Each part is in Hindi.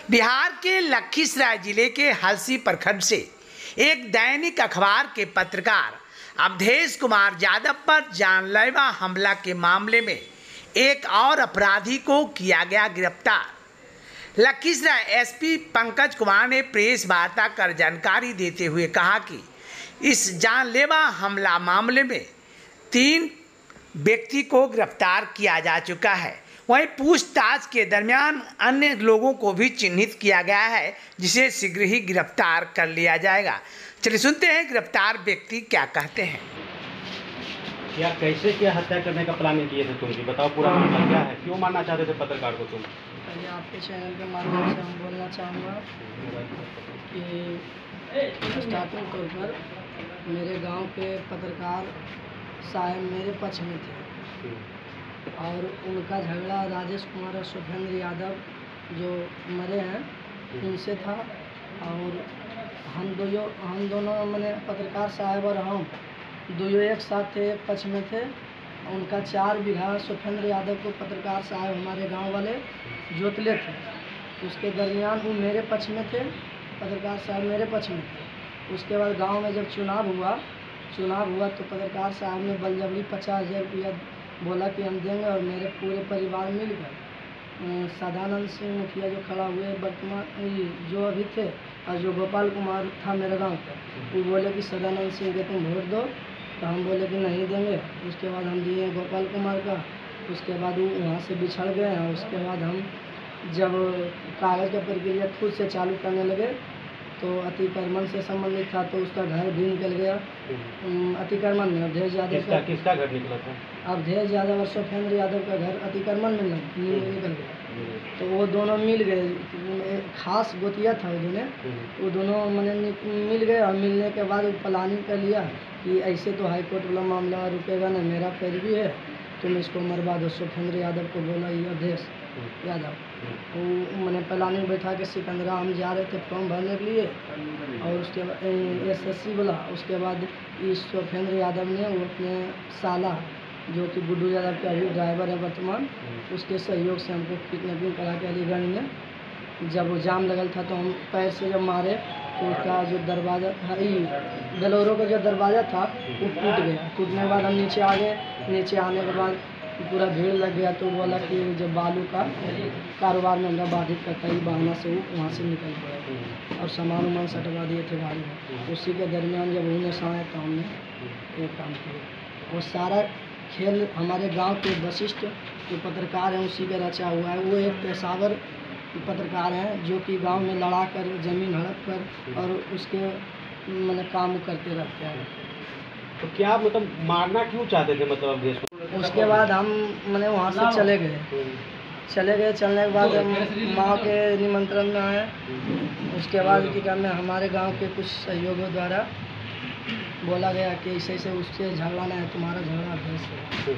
बिहार के लखीसराय जिले के हलसी प्रखंड से एक दैनिक अखबार के पत्रकार अवधेश कुमार यादव पर जानलेवा हमला के मामले में एक और अपराधी को किया गया गिरफ्तार। लखीसराय एसपी पंकज कुमार ने प्रेस वार्ता कर जानकारी देते हुए कहा कि इस जानलेवा हमला मामले में 3 व्यक्ति को गिरफ्तार किया जा चुका है। वहीं पूछताछ के दरमियान अन्य लोगों को भी चिन्हित किया गया है, जिसे शीघ्र ही गिरफ्तार कर लिया जाएगा। चलिए सुनते हैं गिरफ्तार व्यक्ति क्या कहते हैं। क्या कैसे क्या हत्या करने का प्लानिंग किए थे तुम जी? बताओ पूरा मामला क्या है, क्यों मारना चाहते थे पत्रकार को तुम? पहले आपके चैनल के माध्यम से हम बोलना चाहूँगा कि स्टार्टिंग तौर पर मेरे गांव के पत्रकार साहब मेरे पक्ष में थे और उनका झगड़ा राजेश कुमार और सुखेंद्र यादव जो मरे हैं उनसे था। और हम दोनों मैंने पत्रकार साहब और हम दोनों एक साथ थे, एक पक्ष में थे। उनका 4 बीघा सुखेंद्र यादव को पत्रकार साहब हमारे गांव वाले जोतले थे। उसके दरमियान वो मेरे पक्ष में थे, पत्रकार साहब मेरे पक्ष में थे। उसके बाद गांव में जब चुनाव हुआ तो पत्रकार साहब ने बलजबरी 50,000 रुपया बोला कि हम देंगे और मेरे पूरे परिवार मिलकर सदानंद सिंह मुखिया जो खड़ा हुए वर्तमान जो अभी थे और जो गोपाल कुमार था मेरे गांव का, वो बोले कि सदानंद सिंह के तुम वोट दो, तो हम बोले कि नहीं देंगे। उसके बाद हम दिए गोपाल कुमार का। उसके बाद वो वहाँ से बिछड़ गए और उसके बाद हम जब कागज़ का प्रक्रिया खुद से चालू करने लगे तो अतिक्रमण से संबंधित था, तो उसका घर भी निकल गया। अतिक्रमण में अवधेश यादव किसका घर निकला था? अवधेश यादव और सुखेंद्र यादव का घर अतिक्रमण में निकल गया। तो वो दोनों मिल गए, खास गोतिया था वो दोनों मैंने मिल गए। और मिलने के बाद वो प्लानिंग कर लिया कि ऐसे तो हाईकोर्ट वाला मामला रुकेगा ना, मेरा पैरवी है, तुम इसको मरवा दो। सुखेंद्र यादव को बोला ये अवधेश यादव, वो मैंने प्लानिंग बैठा के सिकंदरा हम जा रहे थे फॉर्म भरने के लिए और उसके बाद SSC बोला। उसके बाद इस सुखेंद्र यादव ने वो अपने साला जो कि गुड्डू यादव के अभी ड्राइवर है वर्तमान, उसके सहयोग से हमको किडनैपिंग करा के अलीगढ़ में जब वो जाम लगल था तो हम पैर से जब मारे तो उसका जो दरवाज़ा था, बेलोरो का जो दरवाज़ा था वो टूट गया। टूटने के बाद हम नीचे आ गए। नीचे आने के बाद पूरा भीड़ लग गया, तो बोला कि जब बालू का कारोबार में हमरा बाधित करता है, बहाना से वो वहाँ से निकल गया और सामान सटवा दिए थे गाड़ी में। उसी के दरमियान जब उन्हें साया तो हमने एक काम किया। और सारा खेल हमारे गांव के वशिष्ठ जो पत्रकार हैं उसी का रचा हुआ है। वो एक पेशावर पत्रकार हैं जो कि गांव में लड़ा कर, ज़मीन हड़प कर और उसके मतलब काम करते रहते हैं। तो क्या मतलब मारना क्यों चाहते थे मतलब अवधेश को? उसके बाद हम मैंने वहाँ से चले गए। चलने के बाद हम माँ के निमंत्रण में आए। उसके बाद कि क्या मैं हमारे गांव के कुछ सहयोगियों द्वारा बोला गया कि ऐसे ऐसे उससे झगड़ा ना है, तुम्हारा झगड़ा अवधेश से,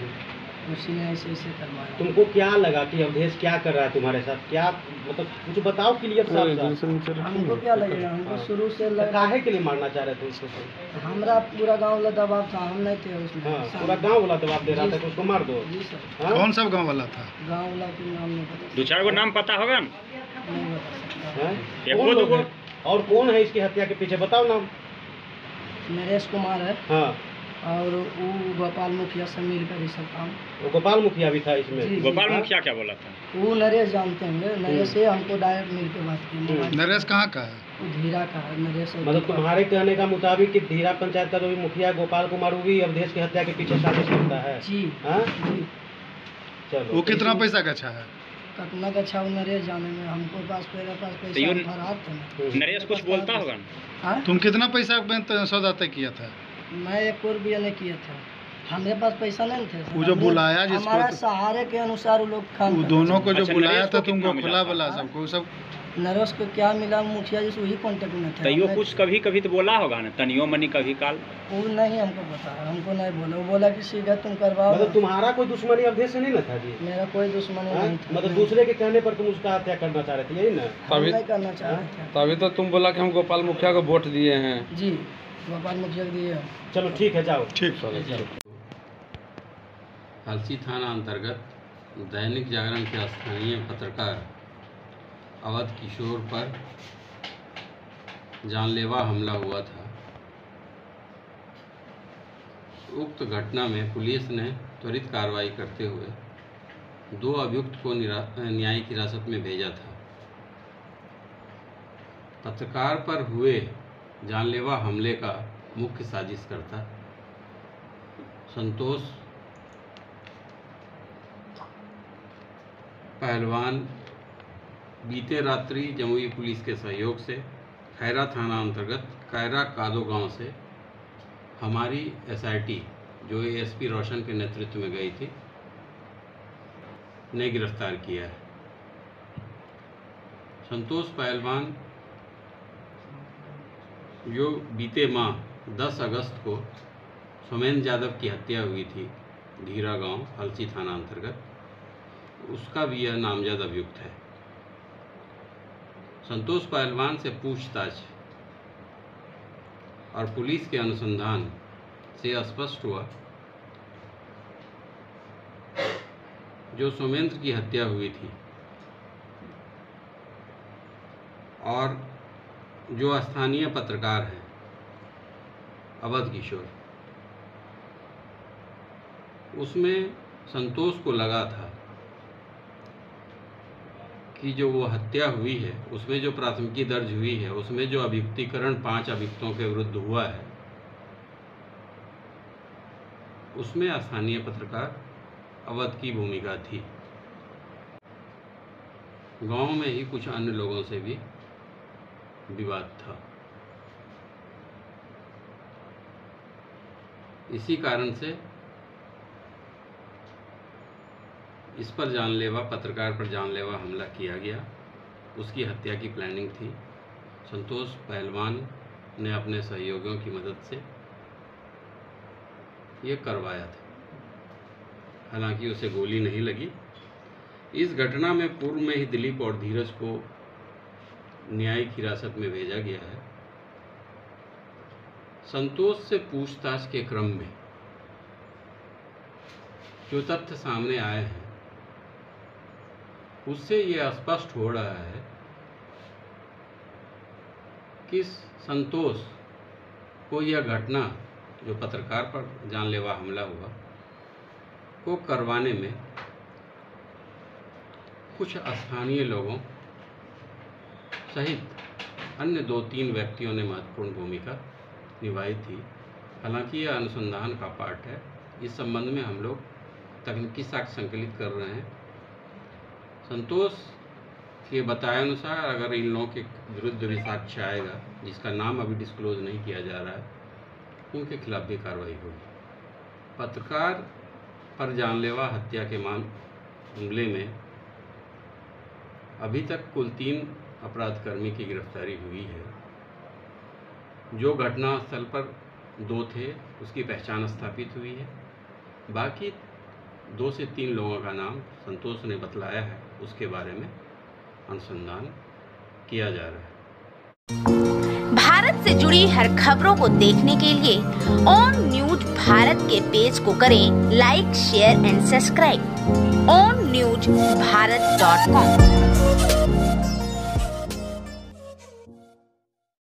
उसी ने ऐसे ऐसे करवाया। तुमको क्या लगा कि अवधेश क्या कर रहा है तुम्हारे साथ? क्या मतलब कुछ बताओ क्लियर साफ। हमको क्या लगेगा, हमको शुरू से काहे के लिए मारना चाह रहे थे उसको? हमारा पूरा गांव वाला दबाव था, हम नहीं थे उसमें। पूरा गांव वाला दबाव दे रहा था कि उसको मार दो? जी सर। कौन सा गांव वाला था? गांव वाला के नाम नहीं पता। 2-4 गो नाम पता होगा? नहीं बता सकता। कौन लोग हैं? और कौन है इसकी हत्या के पीछे, बताओ नाम। नरेश कुमार है। हाँ। और वो गोपाल मुखिया से मिलकर ये सब काम। वो गोपाल मुखिया भी था इसमें? गोपाल मुखिया क्या बोला था? वो नरेश जानते होंगे, नरेश से हमको डायरेक्ट मिलकर बात की। नरेश कहाँ का है? वो धीरा का है नरेश। मतलब तुम्हारे कहने का मुताबिक कि धीरा पंचायत का जो भी मुखिया गोपाल कुमार, वो भी अवधेश की हत्या के पीछे साजिश करता है? जी। हाँ जी। चलो, वो कितना पैसा का अच्छा है? कितना का अच्छा वो नरेश जाने में, हमको पास मेरे पास पैसा भरात था। नरेश कुछ बोलता होगा? हाँ, तुम कितना पैसा में सौदा तय किया था? मैं 1 रुपया नहीं किया था, हमारे पास पैसा नहीं थे। वो जो बुलाया जिसको, हमारा सहारे के अनुसार वो लोग काम, वो दोनों को जो अच्छा, बुलाया था को तुमको कितना खुला मिला? बुला सबको सब? नरेश को क्या मिला, मुखिया जी से वही कॉन्टेक्ट में था। तैयो कुछ कभी तो बोला होगा ना, तनियो मनी कभी काल? वो नहीं हमको पता, हमको नहीं बोला। वो बोला कि सीधा तुम करवाओ। मतलब तुम्हारा कोई दुश्मनी अवधेश से नहीं ना था जी? मेरा कोई दुश्मनी नहीं था। मतलब दूसरे के कहने पर तुम उसका हत्या करना चाह रहे थे, यही ना? हम नहीं करना चाह रहे थे। तभी तो तुम बोला कि हम गोपाल मुखिया को वोट दिए हैं। जी, गोपाल मुखिया को दिए। चलो ठीक है, जाओ। ठीक। हलसी थाना अंतर्गत दैनिक जागरण के स्थानीय पत्रकार अवध किशोर पर जानलेवा हमला हुआ था। उक्त घटना में पुलिस ने त्वरित कार्रवाई करते हुए 2 अभियुक्त को न्यायिक हिरासत में भेजा था। पत्रकार पर हुए जानलेवा हमले का मुख्य साजिशकर्ता संतोष पहलवान बीते रात्रि जमुई पुलिस के सहयोग से खैरा थाना अंतर्गत कैरा कादो गांव से हमारी एसआईटी जो एएसपी रोशन के नेतृत्व में गई थी ने गिरफ्तार किया है। संतोष पहलवान जो बीते माह 10 अगस्त को सोमेन यादव की हत्या हुई थी धीरा गांव हलसी थाना अंतर्गत, उसका भी यह नामजद अभियुक्त है। संतोष पहलवान से पूछताछ और पुलिस के अनुसंधान से स्पष्ट हुआ जो सोमेंद्र की हत्या हुई थी और जो स्थानीय पत्रकार हैं अवध किशोर, उसमें संतोष को लगा था कि जो वो हत्या हुई है उसमें जो प्राथमिकी दर्ज हुई है उसमें जो अभियुक्तीकरण 5 अभियुक्तों के विरुद्ध हुआ है उसमें स्थानीय पत्रकार अवध की भूमिका थी। गांव में ही कुछ अन्य लोगों से भी विवाद था। इसी कारण से इस पर जानलेवा पत्रकार पर जानलेवा हमला किया गया। उसकी हत्या की प्लानिंग थी। संतोष पहलवान ने अपने सहयोगियों की मदद से ये करवाया था। हालांकि उसे गोली नहीं लगी। इस घटना में पूर्व में ही दिलीप और धीरज को न्यायिक हिरासत में भेजा गया है। संतोष से पूछताछ के क्रम में जो तथ्य सामने आए हैं उससे यह स्पष्ट हो रहा है कि संतोष को यह घटना जो पत्रकार पर जानलेवा हमला हुआ को करवाने में कुछ स्थानीय लोगों सहित अन्य 2-3 व्यक्तियों ने महत्वपूर्ण भूमिका निभाई थी। हालांकि यह अनुसंधान का पार्ट है। इस संबंध में हम लोग तकनीकी साक्ष्य संकलित कर रहे हैं। संतोष के बताए अनुसार अगर इन लोगों के विरुद्ध भी साक्ष्य आएगा जिसका नाम अभी डिस्क्लोज नहीं किया जा रहा है, उनके खिलाफ भी कार्रवाई होगी। पत्रकार पर जानलेवा हत्या के मामले में अभी तक कुल 3 अपराधकर्मी की गिरफ्तारी हुई है। जो घटनास्थल पर 2 थे उसकी पहचान स्थापित हुई है। बाकी 2 से 3 लोगों का नाम संतोष ने बतलाया है, उसके बारे में अनुसंधान किया जा रहा है। भारत से जुड़ी हर खबरों को देखने के लिए ऑन न्यूज भारत के पेज को करें like, share and subscribe. onNewsBharat.com